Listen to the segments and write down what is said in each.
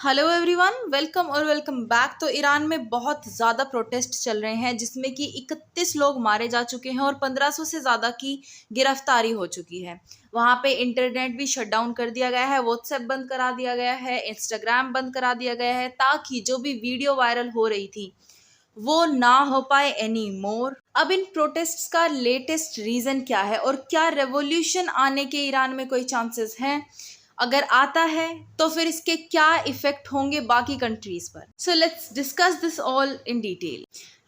Hello everyone, welcome back. तो Iran में बहुत ज़्यादा प्रोटेस्ट चल रहे हैं जिसमें कि 31 लोग मारे जा चुके हैं और 1500 से ज़्यादा की गिरफ्तारी हो चुकी है। वहाँ पे इंटरनेट भी शट डाउन कर दिया गया है, व्हाट्सएप बंद करा दिया गया है, इंस्टाग्राम बंद करा दिया गया है ताकि जो भी वीडियो वायरल हो रही थी वो ना हो पाए एनी मोर। अब इन प्रोटेस्ट्स का लेटेस्ट रीजन क्या है और क्या रेवोल्यूशन आने के ईरान में कोई चांसेस हैं? अगर आता है तो फिर इसके क्या इफेक्ट होंगे बाकी कंट्रीज पर? So let's discuss this all in detail.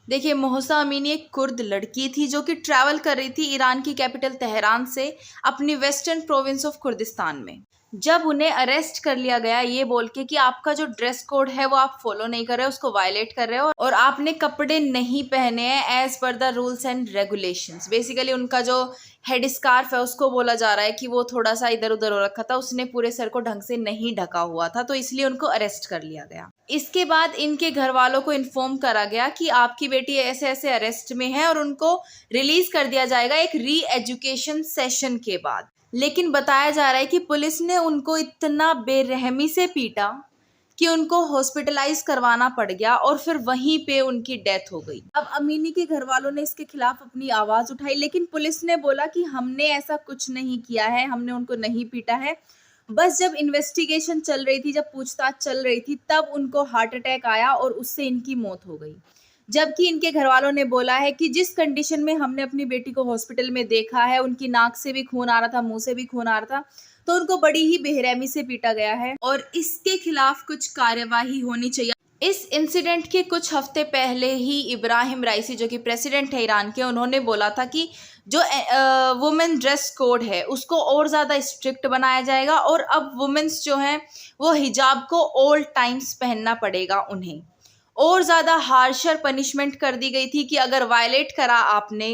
देखिए, मोहसा अमीनी एक कुर्द लड़की थी जो कि ट्रैवल कर रही थी ईरान की कैपिटल तेहरान से अपनी वेस्टर्न प्रोविंस ऑफ कुर्दिस्तान में। जब उन्हें अरेस्ट कर लिया गया ये बोल के कि आपका जो ड्रेस कोड है वो आप फॉलो नहीं कर रहे हो, उसको वायलेट कर रहे हो और आपने कपड़े नहीं पहने हैं as per the rules and regulations. Basically उनका जो हेड स्कार्फ है उसको बोला जा रहा है कि वो थोड़ा सा इधर उधर हो रखा था, उसने पूरे सर को ढंग से नहीं ढका हुआ था, तो इसलिए उनको अरेस्ट कर लिया गया। इसके बाद इनके घर वालों को इन्फॉर्म करा गया कि आपकी बेटी ऐसे ऐसे अरेस्ट में है और उनको रिलीज कर दिया जाएगा एक री एजुकेशन सेशन के बाद। लेकिन बताया जा रहा है कि पुलिस ने उनको इतना बेरहमी से पीटा कि उनको हॉस्पिटलाइज करवाना पड़ गया और फिर वहीं पे उनकी डेथ हो गई। अब अमीनी के घर वालों ने इसके खिलाफ अपनी आवाज उठाई, लेकिन पुलिस ने बोला कि हमने ऐसा कुछ नहीं किया है, हमने उनको नहीं पीटा है। बस जब इन्वेस्टिगेशन चल रही थी, जब पूछताछ चल रही थी, तब उनको हार्ट अटैक आया और उससे इनकी मौत हो गई। जबकि इनके घर वालों ने बोला है कि जिस कंडीशन में हमने अपनी बेटी को हॉस्पिटल में देखा है, उनकी नाक से भी खून आ रहा था, मुंह से भी खून आ रहा था, तो उनको बड़ी ही बेरहमी से पीटा गया है और इसके खिलाफ कुछ कार्यवाही होनी चाहिए। इस इंसिडेंट के कुछ हफ्ते पहले ही इब्राहिम राइसी जो कि प्रेसिडेंट है ईरान के, उन्होंने बोला था कि जो वुमेन ड्रेस कोड है उसको और ज़्यादा स्ट्रिक्ट बनाया जाएगा और अब वुमेन्स जो हैं वो हिजाब को ऑल टाइम्स पहनना पड़ेगा उन्हें। और ज़्यादा हार्शर पनिशमेंट कर दी गई थी कि अगर वायलेट करा आपने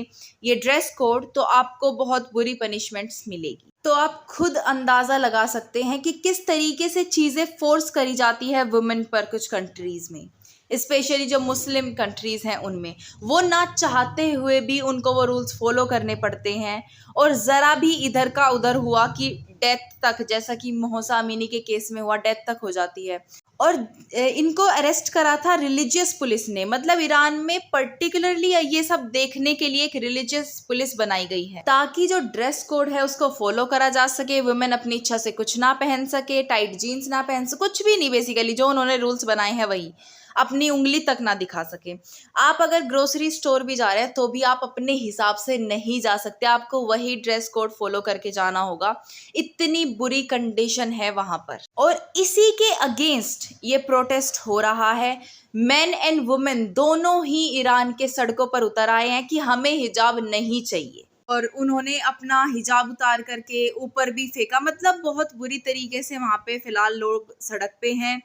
ये ड्रेस कोड तो आपको बहुत बुरी पनिशमेंट्स मिलेगी। तो आप खुद अंदाज़ा लगा सकते हैं कि किस तरीके से चीज़ें फोर्स करी जाती है वुमेन पर कुछ कंट्रीज़ में, स्पेशली जो मुस्लिम कंट्रीज़ हैं उनमें। वो ना चाहते हुए भी उनको वो रूल्स फॉलो करने पड़ते हैं और ज़रा भी इधर का उधर हुआ कि डेथ तक, जैसा कि मोहसा अमीनी के केस में हुआ, डेथ तक हो जाती है। और इनको अरेस्ट करा था रिलीजियस पुलिस ने, मतलब ईरान में पर्टिकुलरली ये सब देखने के लिए एक रिलीजियस पुलिस बनाई गई है ताकि जो ड्रेस कोड है उसको फॉलो करा जा सके, वुमेन अपनी इच्छा से कुछ ना पहन सके, टाइट जीन्स ना पहन सके, कुछ भी नहीं। बेसिकली जो उन्होंने रूल्स बनाए हैं वही, अपनी उंगली तक ना दिखा सके। आप अगर ग्रोसरी स्टोर भी जा रहे हैं तो भी आप अपने हिसाब से नहीं जा सकते, आपको वही ड्रेस कोड फॉलो करके जाना होगा। इतनी बुरी कंडीशन है वहां पर और इसी के अगेंस्ट ये प्रोटेस्ट हो रहा है। मेन एंड वुमेन दोनों ही ईरान के सड़कों पर उतर आए हैं कि हमें हिजाब नहीं चाहिए और उन्होंने अपना हिजाब उतार करके ऊपर भी फेंका। मतलब बहुत बुरी तरीके से वहां पे फिलहाल लोग सड़क पे हैं।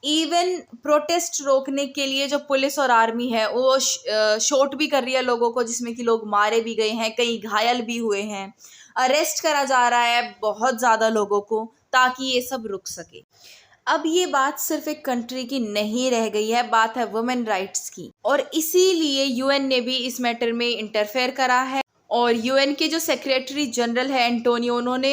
इवन प्रोटेस्ट रोकने के लिए जो पुलिस और आर्मी है वो शॉट भी कर रही है लोगों को, जिसमें कि लोग मारे भी गए हैं, कई घायल भी हुए हैं। अरेस्ट करा जा रहा है बहुत ज़्यादा लोगों को ताकि ये सब रुक सके। अब ये बात सिर्फ एक कंट्री की नहीं रह गई है, बात है वुमेन राइट्स की, और इसीलिए यूएन ने भी इस मैटर में इंटरफेयर करा है। और यूएन के जो सेक्रेटरी जनरल है एंटोनियो, उन्होंने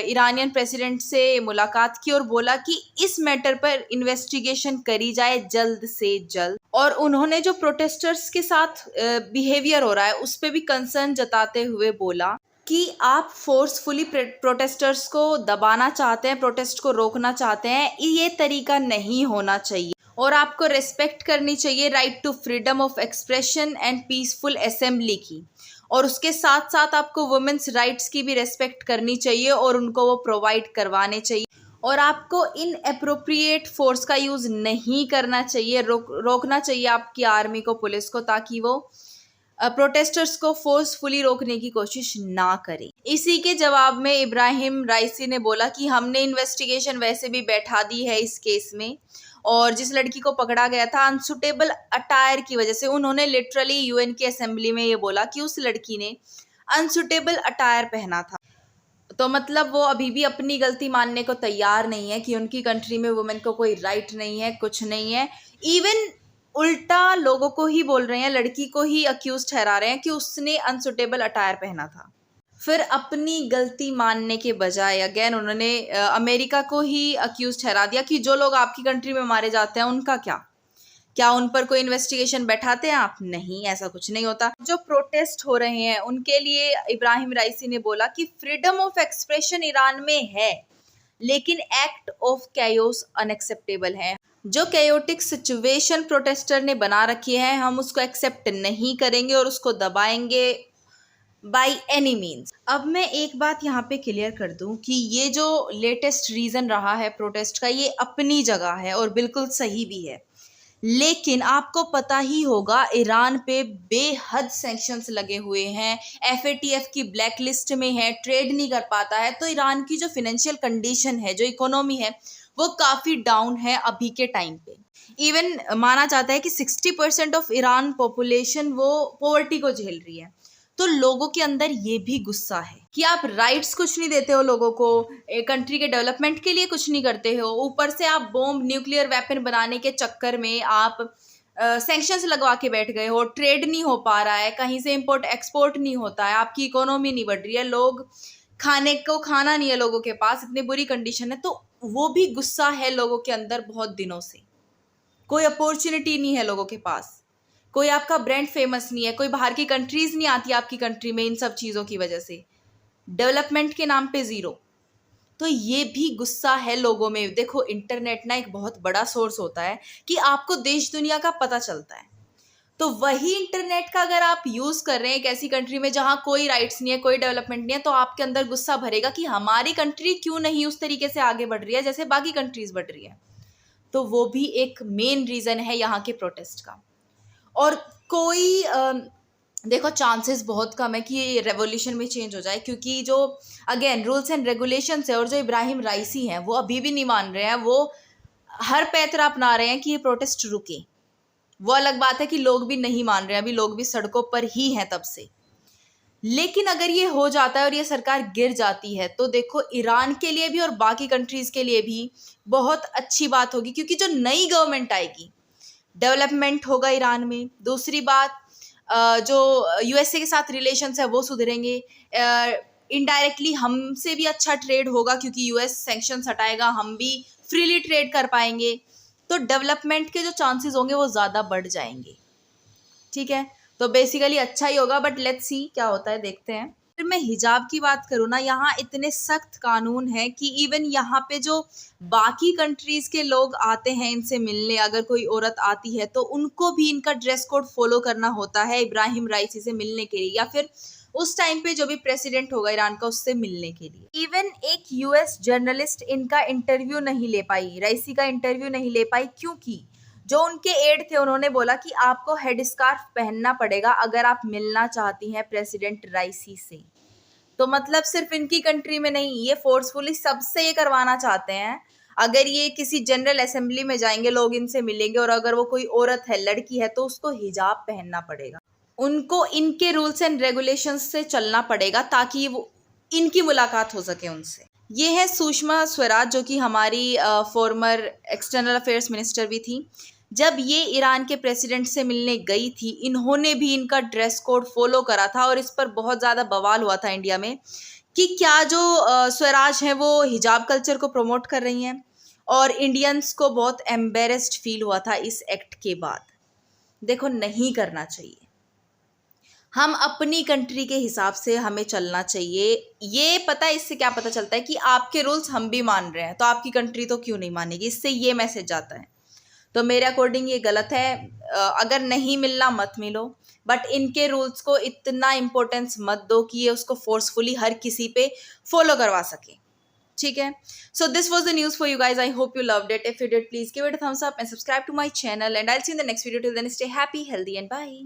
ईरानियन प्रेसिडेंट से मुलाकात की और बोला कि इस मैटर पर इन्वेस्टिगेशन करी जाए जल्द से जल्द। और उन्होंने जो प्रोटेस्टर्स के साथ बिहेवियर हो रहा है उस पर भी कंसर्न जताते हुए बोला कि आप फोर्सफुली प्रोटेस्टर्स को दबाना चाहते हैं, प्रोटेस्ट को रोकना चाहते हैं, ये तरीका नहीं होना चाहिए और आपको रेस्पेक्ट करनी चाहिए right to freedom of expression and peaceful assembly की। और उसके साथ साथ आपको वुमेन्स राइट्स की भी रेस्पेक्ट करनी चाहिए और उनको वो प्रोवाइड करवाने चाहिए। और आपको इन अप्रोप्रिएट फोर्स का यूज़ नहीं करना चाहिए, रोकना चाहिए आपकी आर्मी को, पुलिस को, ताकि वो प्रोटेस्टर्स को फोर्सफुली रोकने की कोशिश ना करें। इसी के जवाब में इब्राहिम राइसी ने बोला कि हमने इन्वेस्टिगेशन वैसे भी बैठा दी है इस केस में, और जिस लड़की को पकड़ा गया था अनसुटेबल अटायर की वजह से, उन्होंने लिटरली यूएन की असेंबली में ये बोला कि उस लड़की ने अनसुटेबल अटायर पहना था। तो मतलब वो अभी भी अपनी गलती मानने को तैयार नहीं है कि उनकी कंट्री में वुमेन को कोई राइट नहीं है, कुछ नहीं है। इवन उल्टा लोगों को ही बोल रहे हैं, लड़की को ही अक्यूज ठहरा रहे हैं कि उसने अनसुटेबल अटायर पहना था। फिर अपनी गलती मानने के बजाय अगेन उन्होंने अमेरिका को ही अक्यूज ठहरा दिया कि जो लोग आपकी कंट्री में मारे जाते हैं उनका क्या उन पर कोई इन्वेस्टिगेशन बैठाते हैं आप? नहीं, ऐसा कुछ नहीं होता। जो प्रोटेस्ट हो रहे हैं उनके लिए इब्राहिम राइसी ने बोला कि फ्रीडम ऑफ एक्सप्रेशन ईरान में है, लेकिन एक्ट ऑफ कैओस अनएक्सेप्टेबल है। जो कैओटिक सिचुएशन प्रोटेस्टर ने बना रखी है, हम उसको एक्सेप्ट नहीं करेंगे और उसको दबाएंगे बाई एनी मीन्स। अब मैं एक बात यहाँ पे क्लियर कर दूं कि ये जो लेटेस्ट रीज़न रहा है प्रोटेस्ट का, ये अपनी जगह है और बिल्कुल सही भी है, लेकिन आपको पता ही होगा ईरान पे बेहद सैंक्शंस लगे हुए हैं, एफएटीएफ की ब्लैक लिस्ट में है, ट्रेड नहीं कर पाता है। तो ईरान की जो फिनेंशियल कंडीशन है, जो इकोनॉमी है, वो काफ़ी डाउन है अभी के टाइम पे। इवन माना जाता है कि 60% ऑफ ईरान पॉपुलेशन वो पॉवर्टी को झेल रही है। तो लोगों के अंदर ये भी गुस्सा है कि आप राइट्स कुछ नहीं देते हो लोगों को, एक कंट्री के डेवलपमेंट के लिए कुछ नहीं करते हो, ऊपर से आप बॉम्ब न्यूक्लियर वेपन बनाने के चक्कर में आप सैंक्शंस लगवा के बैठ गए हो, ट्रेड नहीं हो पा रहा है, कहीं से इंपोर्ट एक्सपोर्ट नहीं होता है, आपकी इकोनॉमी नहीं बढ़ रही है, लोग खाने को खाना नहीं है लोगों के पास, इतनी बुरी कंडीशन है। तो वो भी गुस्सा है लोगों के अंदर बहुत दिनों से। कोई अपॉर्चुनिटी नहीं है लोगों के पास, कोई आपका ब्रांड फेमस नहीं है, कोई बाहर की कंट्रीज नहीं आती आपकी कंट्री में इन सब चीज़ों की वजह से, डेवलपमेंट के नाम पे ज़ीरो। तो ये भी गुस्सा है लोगों में। देखो, इंटरनेट ना एक बहुत बड़ा सोर्स होता है कि आपको देश दुनिया का पता चलता है। तो वही इंटरनेट का अगर आप यूज़ कर रहे हैं एक ऐसी कंट्री में जहाँ कोई राइट्स नहीं है, कोई डेवलपमेंट नहीं है, तो आपके अंदर गुस्सा भरेगा कि हमारी कंट्री क्यों नहीं उस तरीके से आगे बढ़ रही है जैसे बाकी कंट्रीज बढ़ रही है। तो वो भी एक मेन रीज़न है यहाँ के प्रोटेस्ट का। और कोई देखो, चांसेस बहुत कम है कि ये रेवोल्यूशन में चेंज हो जाए, क्योंकि जो अगेन रूल्स एंड रेगुलेशंस है और जो इब्राहिम राइसी हैं वो अभी भी नहीं मान रहे हैं, वो हर पैतरा अपना रहे हैं कि ये प्रोटेस्ट रुके। वो अलग बात है कि लोग भी नहीं मान रहे हैं, अभी लोग भी सड़कों पर ही हैं तब से। लेकिन अगर ये हो जाता है और ये सरकार गिर जाती है तो देखो, ईरान के लिए भी और बाकी कंट्रीज के लिए भी बहुत अच्छी बात होगी, क्योंकि जो नई गवर्नमेंट आएगी, डेवलपमेंट होगा ईरान में। दूसरी बात, जो यूएसए के साथ रिलेशंस है वो सुधरेंगे, इनडायरेक्टली हमसे भी अच्छा ट्रेड होगा क्योंकि यूएस सैंक्शंस हटाएगा, हम भी फ्रीली ट्रेड कर पाएंगे। तो डेवलपमेंट के जो चांसेस होंगे वो ज़्यादा बढ़ जाएंगे। ठीक है, तो बेसिकली अच्छा ही होगा, बट लेट्स सी क्या होता है, देखते हैं। फिर मैं हिजाब की बात करूँ ना, यहाँ इतने सख्त कानून हैं कि इवन यहाँ पे जो बाकी कंट्रीज़ के लोग आते हैं इनसे मिलने, अगर कोई औरत आती है तो उनको भी इनका ड्रेस कोड फॉलो करना होता है इब्राहिम राइसी से मिलने के लिए, या फिर उस टाइम पे जो भी प्रेसिडेंट होगा ईरान का उससे मिलने के लिए। इवन एक यूएस जर्नलिस्ट इनका इंटरव्यू नहीं ले पाई, राइसी का इंटरव्यू नहीं ले पाई, क्योंकि जो उनके एड थे उन्होंने बोला कि आपको हेड स्कार्फ पहनना पड़ेगा अगर आप मिलना चाहती हैं प्रेसिडेंट राइसी से। तो मतलब सिर्फ इनकी कंट्री में नहीं, ये फोर्सफुली सबसे ये करवाना चाहते हैं। अगर ये किसी जनरल असेंबली में जाएंगे, लोग इनसे मिलेंगे, और अगर वो कोई औरत है, लड़की है, तो उसको हिजाब पहनना पड़ेगा, उनको इनके रूल्स एंड रेगुलेशंस से चलना पड़ेगा ताकि वो इनकी मुलाकात हो सके उनसे। ये है सुषमा स्वराज, जो कि हमारी फॉर्मर एक्सटर्नल अफेयर्स मिनिस्टर भी थी। जब ये ईरान के प्रेसिडेंट से मिलने गई थी, इन्होंने भी इनका ड्रेस कोड फॉलो करा था और इस पर बहुत ज़्यादा बवाल हुआ था इंडिया में कि क्या जो स्वराज हैं वो हिजाब कल्चर को प्रमोट कर रही हैं, और इंडियंस को बहुत एम्बेरस्ड फील हुआ था इस एक्ट के बाद। देखो, नहीं करना चाहिए, हम अपनी कंट्री के हिसाब से हमें चलना चाहिए। ये पता है, इससे क्या पता चलता है कि आपके रूल्स हम भी मान रहे हैं, तो आपकी कंट्री तो क्यों नहीं मानेगी, इससे ये मैसेज जाता है। तो मेरे अकॉर्डिंग ये गलत है। अगर नहीं मिलना मत मिलो, बट इनके रूल्स को इतना इम्पोर्टेंस मत दो कि ये उसको फोर्सफुली हर किसी पे फॉलो करवा सके। ठीक है, so this was the news for you guys. I hope you loved it. If you did, please give it a thumbs up and subscribe to my channel, and I will see in the next video. Till then, stay happy, healthy and bye.